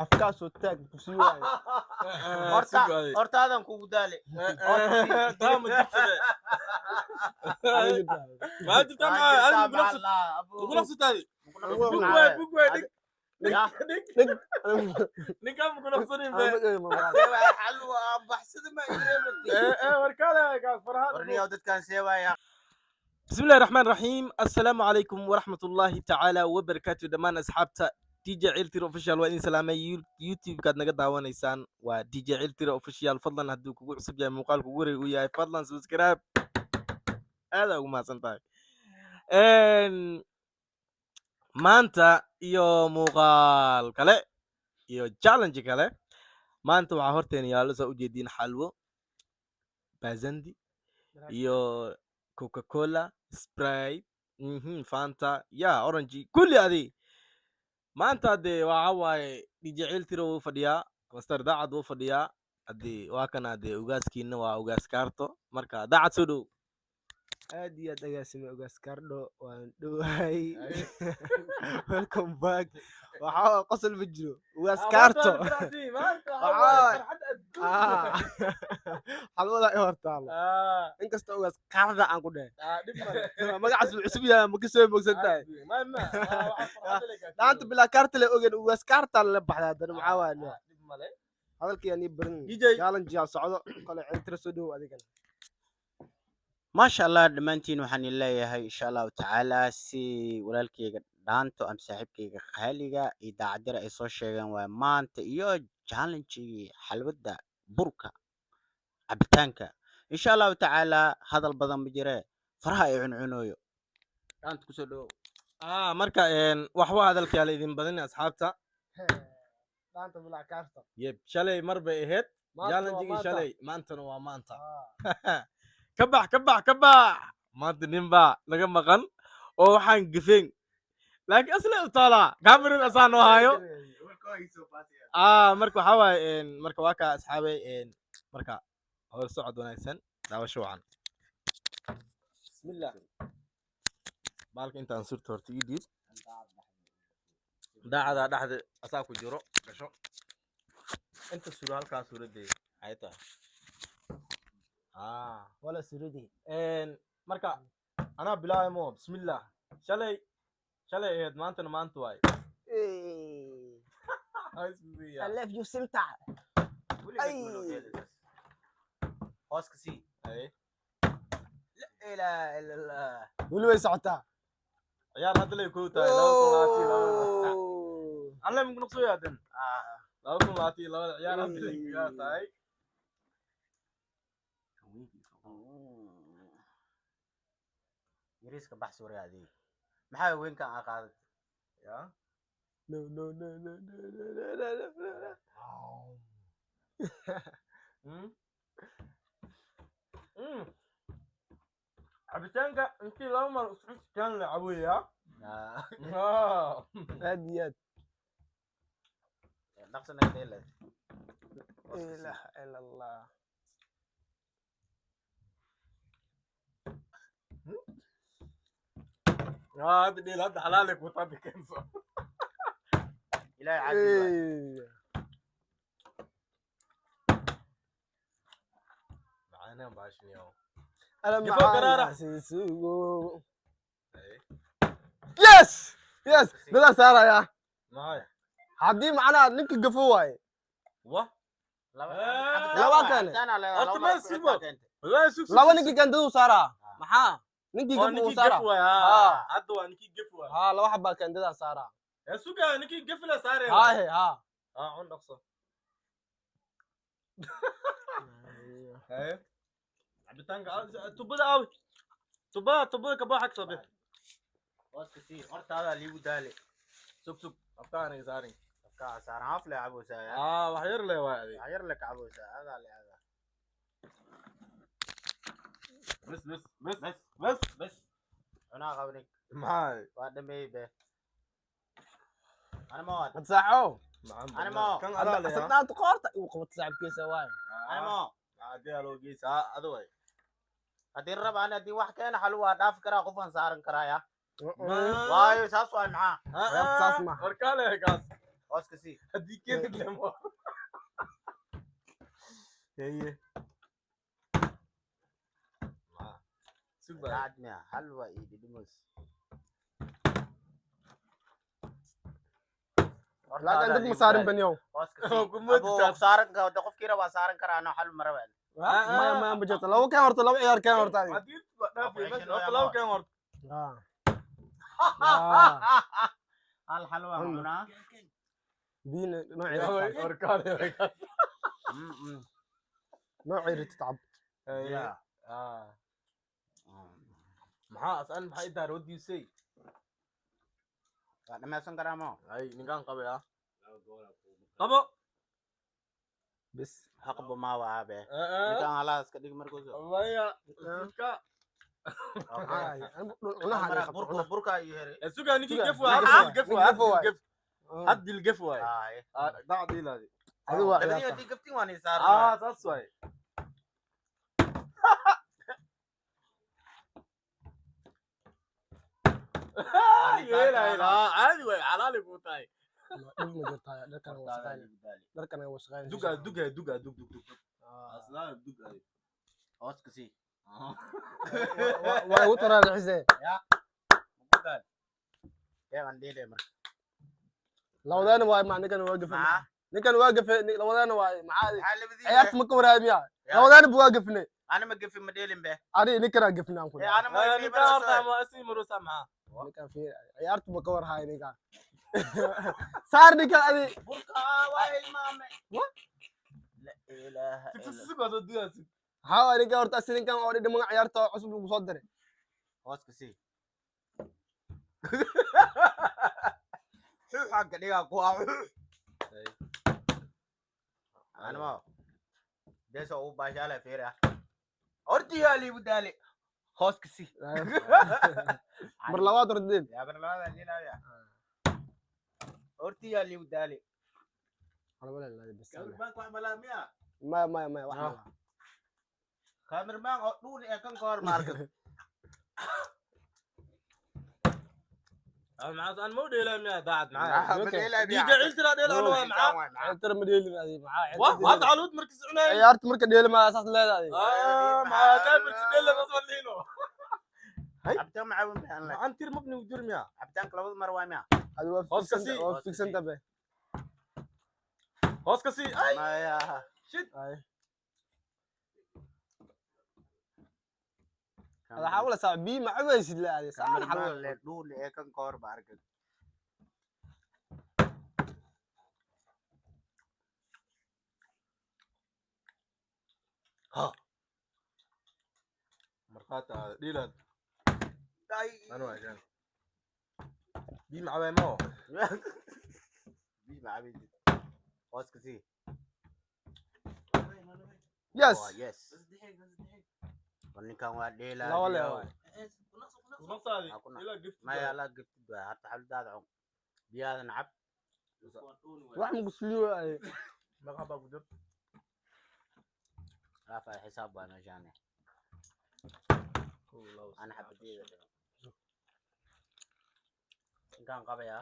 afkaasoo taag ku sii waayo hortaadan kugu daale دام جبته ما انت بتعمل انا بقول لك ستادي بوك نكم بقول لك صنين حلوة بحسد ما يجري وركاله قال فرهاد ورني ودد كان سيوايا بسم الله الرحمن الرحيم السلام عليكم ورحمة الله تعالى وبركاته دمان أصحابتا دي جي عيلتير اوفيشال وإن سلامي يوتيوب كاد نقد دعوانيسان ودي جي عيلتير اوفيشال فضلا هدوك وقوع عصب جاي مقالك وقوري وياي فضلا سبسكرايب هذا هو ما سنتاي maanta iyo muuqaal kale iyo challenge kale maanta waxaa horteena yaalo soo ujeediin xalwo bazandi iyo coca-cola sprite fanta ya orange kulli adi maanta dee waxa waaye dijecel tiro wuu fadhiyaa master daacad wuu fadhiyaa hadii waa kana dee ugaaskiina waa ugaas kaarto marka daacad soo dhow aad iyo aad agaasime ugaas kaardho waan dhowahay welcome back waxaa qosol ma jiro ugaas kaarto xalwada i hortaalo inkasta ugaas kaarda aan ku dhahay magacaas wuu cusub yahay ma kasoo mogsan tahay dhaanta bilaa kaarta le ogen ugaas kaarta la baxda haddana maxaa waaya hadalkii aan ii barin challenge socdo kale cintira soo dhow adigana ما شاء الله دمانتين وحن الله إن شاء الله تعالى سي ولالكي دانتو أم صاحبكي خاليغا إذا عدر أي سوشيغان ومانت إيو جالنجي حلودا بركة عبتانكا إن شاء الله تعالى هذا البضان بجري فرها يعنعنويو دانت كسودو مركا وحوا هذا الكيال إذن بدني أصحابتا دانتو بلا كارتا يب شالي مربع إهد جالنجي شالي مانتن ومانتا كبح maanta nin baa laga maqan oo waxaan gafeen laakiin asla u taala kaamirin asaan noo hayo marka waxaa waaye marka waa kaa asxaabay marka hor socod wanaagsan daawasho wacan bismillah baalka intaan surta horta ii dhiib daacada dhexda asaa ku jiro gasho inta suro halkaa suuradeed ay tahay ولا سردي marka anaa bilaabay bismillah shalay ahayd maanta waay I love you Sinta هوس كسي لا إله إلا الله weli way socotaa ciyaar hadda lay ku tahay alla min nuqso yaadan labada ciyaar hadda lay ku tahay يريسك بحث وري هذه محاوي وين كان قاعد يا no cabitaanka intii laba mar isku kan la cawiya aad iyo aad نقصنا كده لا اله الا الله هذا دي هذا حلالك وطبي كنسو إلى عادي معانا باشني يوم انا جفو قرارة. يس بلا سارة يا معايا حدي معنا نك قفو واي و لا كان لا نك كان دو سارة محا نكي قفو سارة عدوا نكي قفو لو حبا كان دو سارة يا سوكا نكي قفلة سارة ها عون نقصة هاي عبتانك تبدا اوي تبدا كبا حق صبي وقت كثير مرت هذا اللي ودالي سوك افكاري ساري افكار صار حفله عبوسه وحير لي واحد حير لك عبوسه هذا اللي هذا بس انا غبنك معاي بعد ما يبه انا ما تصحوا انا ما كان على صدقت قورتك وقفت صعب كيس واي انا ما عادي لو جيس هذا واي هدي الربع انا دي واحد كان حلوه داف كرا قفن صار كرايا وايو ساسو معاه تسمع وركاله قاس اوسكسي هديك كيف لما هي سوبر قعدنا حلوة ايدي دمس لا عندك مصارين بنيوم ابو سارن ka qof kira waa saaran karaa ano hal mar baan ما بجت لو كان ورت لو عيار كان ورت هذه عديد لو كان ورد hal halwa cunaa بين نوع وركان نوع تتعب ya maxaa asal maxay daar wadiisay waa dhameysan karaa mo ay ninkaan qabay ah qabo بس haqbo ma waa be ninkaan halaas ka dhig markuu soo waya ka انا burka iyo here sugaa ninkii gef waa haddii gef waay dacdii laadi هذا واحد dabadii gaftin waan isaar saas waay عادي واي حلالي بوتاي دركن وسخين دوغا دوغا دوغا دوغ دوغ دوغ اصلا دوغا اوسكسي وترى الحزين يا عندي mar لو ذا واي مع نكن واقف نكن واقف لو ذا واي مع halabadii عيارت مكور هاي ميا لو ذا بواقفني ana ma gafin madeelin be انا نكن واقفنا نقول ana ma نكان ارتا ما اسي مروسا معاه نكن في عيارت مكور هاي نكن صار نكن هذه burka waa imaame la ilaaha illa تكسسك وصدقها ها نكن ورت اسين كان اوريدي من عيارته عصب مصدر اوسكسي xagga dhigaa ku aaw ana ma deso u baashala feera ortiyaali budale hoskisi مر لواد ردين ya barlaada lilaya ortiyaali budale انا ولا لا بس بانك واحد ملامية ما واحد cameraman oo dhuun ee kan koor marka معاه انا مو ديلا مية بعد معاه معاه madeela دي قاعد ترى ديلا انا معاه ترى مديل هذه معاه وهذا علود مركز عناي عيارت مركز ديل ما اساس لا هذه ما كان ديلا نصور لينو abtaan macaawin bixin leh عن تير مبني وجرميا abtaanka labada mar waa miya هذا أوسكسي. فيكس انت به هوسكسي اي maya هذا حاول اساعد بي مع ويش لا هذه صار cameraman حلوه le dhuun ee kan koor ba arkan ها مرخات ديلا انا عشان دي مع ما bii macaawin hoskisi يس yes ninkan waa dheela لا ولا ونص هذه أكون- الى قفت maya la giftid waa harta xaldaada cun biyaadan cab واحد مقصليه هذه ما خبا قدر raafa xisaab baa meeshaan ana xabadeeda ninkan qabaya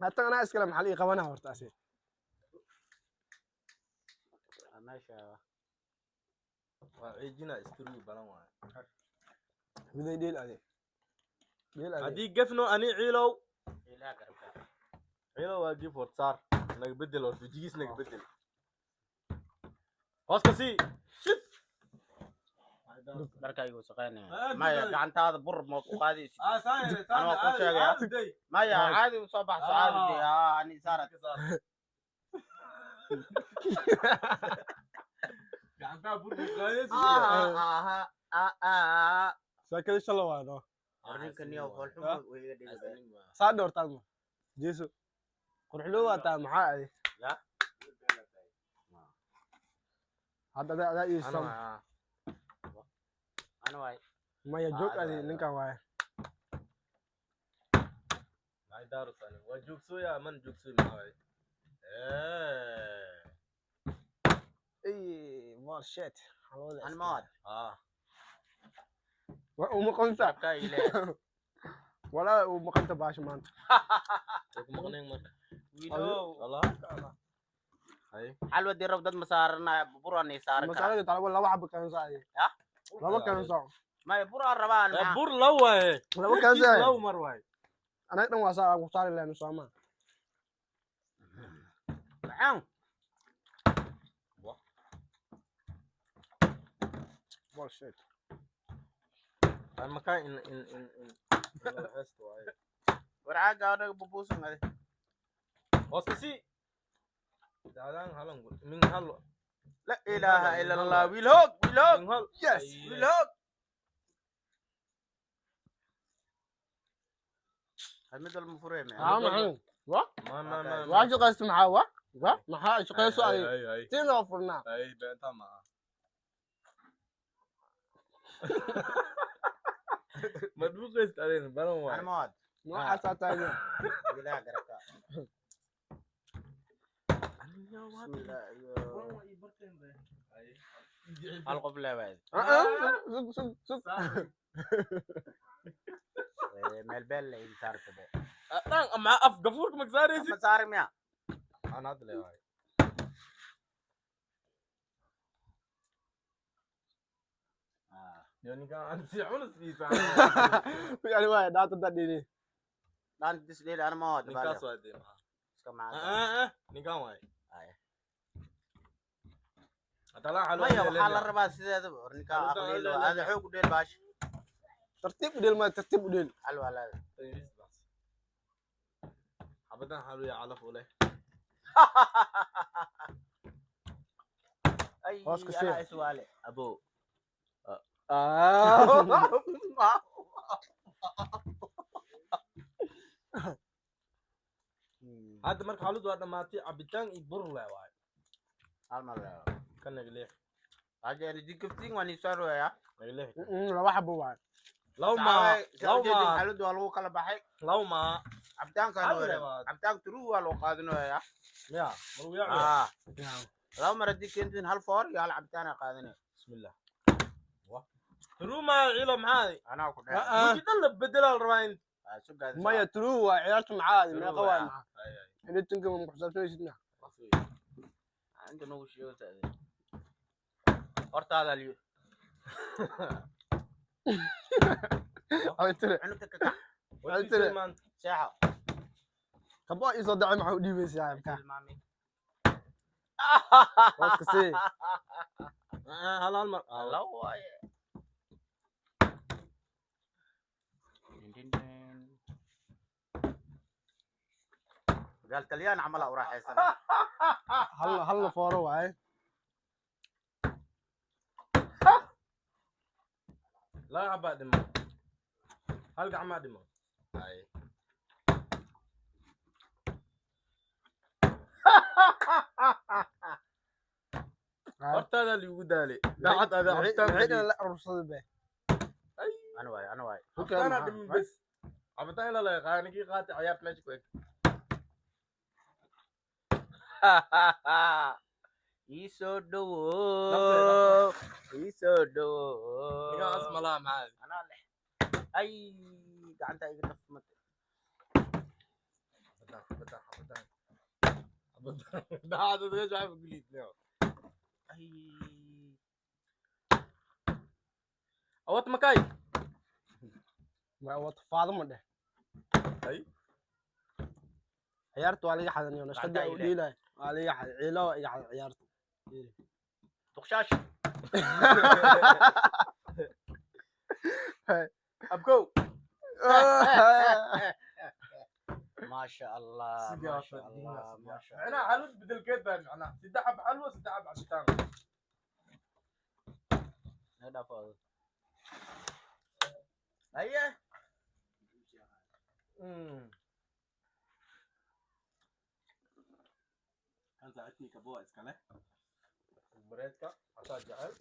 حتى انا اسكل محلي قبنها ورت اسي meesha عيجينا استري بلان بدي ديل هذه ديل هذه هدي قفنو اني عيلو ilaa garabka عيلو واقف ورصار نقبدل ورتجيس نقبدل هوسكسي شت dharkaygu shaqeynaya maya gacantaada bur ma ku qaadaysid ثانية أنا ما كنت شايف. maya caadi u soo baxso caadi dee ani saarad قاعد بور قايس ساكل شلو هذا ninkan iyo qol xun way iga dhigay صار دور تاعنا جيسو قرح له تاع معاه هذه لا هذا ذا يسمع انا ana waay ما يجوك هذه نكا واي هاي دارو ثاني وجوك سويا من جوك سوي معاي اي مار شيت ana maad وما قلت dharka ile ولا وما قلت باش ما انت سوق مغنين مرة wiilow والله هاي xalwa dii rab dad ma saarana buraan ay saaran karaa مسألة تعال ولا واحد كان صاعي ya لو كان صاع may buraan rabaan maxaa بور لوه لو كان كيس صاع لو مروي أنا أقدر وصار وصار لنا سواما maxaan bullshit المكان ان لاحظت واي warcaaga anaga bubuusan ade واسكسي دادان هلان من هلو la ilaaha ila allah wiilhoog wiilhoog من هل Yes. wiilhoog mid walba furee عام عين وا ما واجي قست معاه وا ما حاش قيسو أي اي تين أوفرنا اي بنتا ما ما تبغى علينا بلا ana ما maad ما حاسة تاني ilaah garaka bismillah hal qof leebaad سوق meel beel la ii saartade مع اف قفورك مكساري ma saari miya انا ادري هاي يعني كان انت عونس في يعني واحد لا تدني daan disdheeli ana maad نكاس وادي iska macaan نكام واي Ay. طلع على maya waxaa la rabaa sideedaba or ninkaa Hallo, aqliilo hallo, aada xoog u dheel baash ترتيب وديل ما ترتيب وديل xal waa laada ابدا حلو يعلف وله ay Hoos ka anaa sii. iswaale abo هذا مرك حلو ده ماتي عبيتان يبر له واي hal mar leedo كان يغليه hajeeri digiftiin waan isaarooya يغليه لو واحد بوعد لو ما xaladu waa lagu kala baxay لو ما cabitaankaan Hal were leewaad. cabitaanka turuu waa loo qaadanayaa يا مرو يا laba mar haddii keentiin hal foor iyo hal cabitaana qaadanaya بسم الله ترو ما عيله معاي anaa ku وجي دل بدل الرواين dheer ما يترو عيارته معاه ما ترو قوي يا. معاه اللي تنقم محسبته يسمع عنده نو شيء تاني hortaada liyo أو ترى cunugta kakac وجي ترى. سلمان seexo كبا يصدع معه دي بس يعني tilmaami بس كسي هلا المر la waaye gaal talyaan camal aa u raaxaysana هلا فورو واي لا عبا دم هل قاع ما دم هاي horta hada liigu daale daacad ada cabitaan بعيد لا رصد به ana waaye ana waaye cabitaana dhimin bes cabitaan ila la yaqaan ninkii qaati ciyaarta meesha ku eg iisoo dhowo iisoo dhowo ninkaa asmalaa maxaa anaa leh ay gacanta iga dafmate daacad ada meesha waxba guliidneo ay awat makai ما هو تفاضل ما ده أي. عيارته على حد يوم نشد بعد ودي له على حد عيله عيارته duqshaash abko maasha allah maasha allah maasha انا allah حلوت بدل كده معناها سدحب حلوه سدحب عبتان هذا فاضي ايه كان ساعتني كبوة اسكاله بريتك حتى جعل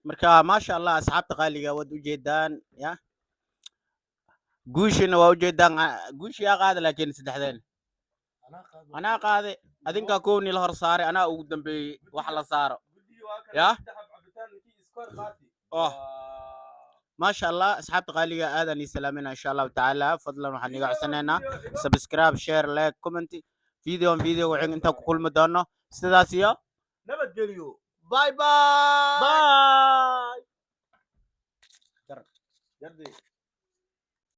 marka maasha allah asxaabta qaaliga waad u jeedaan ya guushina waa u jeedaan guushi yaa qaada laakiin saddexdeen anaa qaade adinkaa kownii la hor saaray anaa ugu dambeeyey wax la saaro يا؟ سدحب عبتان نكي اسكور قاتي اه ما شاء الله أصحاب غالية آذاني سلامنا إن شاء الله تعالى فضلا وحنيقع عسنينا سبسكرايب شير لايك كومنت فيديو وعين انت كل مدانة سداسيا nabadgelyo باي باي bye